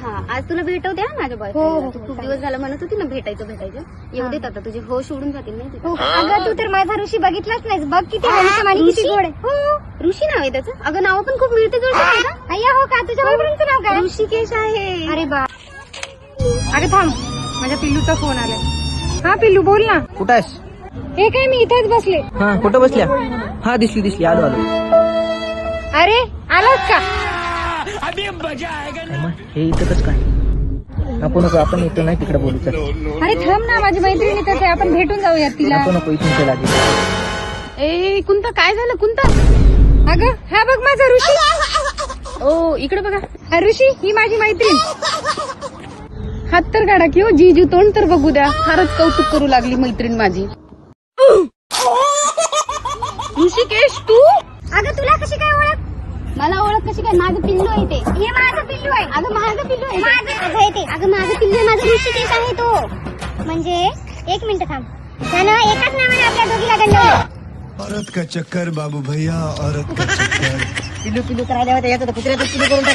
हा आज तुला भेटवते हा माझ्या हो, बॉयफ्रेंडला. हो, तू खूप चालेल. दिवस झाला म्हणत होती ना भेटायचं येऊ देत आता तुझे होश उडून जातील नाही हो, तिथे. अगं तू तर माझा ऋषी बघितलाच नाहीस. बघ किती handsome आणि किती ऋषी? गोड आहे. हो ऋषी नाव आहे त्याचं. अगं नाव पण खूप मिळते जुळते आहे ना. अय्या हो का तुझ्या बॉयफ्रेंडचं नाव काय? ऋषिकेश आहे. अरे बा अगं थांब माझ्या पिल्लूचा फोन आलाय. हा पिल्लू बोल ना. कुठं आहेस? हे काय मी इथेच बसले. हा कुठं बसल्या? हा दिसली आलो अरे आलास का? काय मग हे इथं कसं काय? आपण येतो नाही तिकडे बोलू चल. अरे थांब ना माझी मैत्रिणी इथंच आहे. आपण भेटून जाऊया तिला. नको इथून ते लागेल. ए कुंता काय झालं कुंता? अगं हा बघ माझा ऋषी. ओ इकडे बघा. हा ऋषी ही माझी मैत्रीण. हात तर काढा की हो जीजू तोंड तर बघू द्या. फारच कौतुक करू लागली मैत्रीण माझी. ऋषिकेश तू? अगं तुला कशी काय ओळख? मला ओळख कशी काय? माझं पिल्लू आहे ते. हे माझं पिल्लू आहे. अगं माझं पिल्लू आहे ते. माझं आहे ते. अगं माझं पिल्लू आहे. माझं ऋषिकेश आहे तो. म्हणजे एक मिनिट थांब. त्यानं एकाच नावाने आपल्या दोघीला गंडवलं. औरत का चक्कर बाबू भैया औरत का चक्कर. पिल्लू करायला याचं कुत्र्याचं पिल्लू करून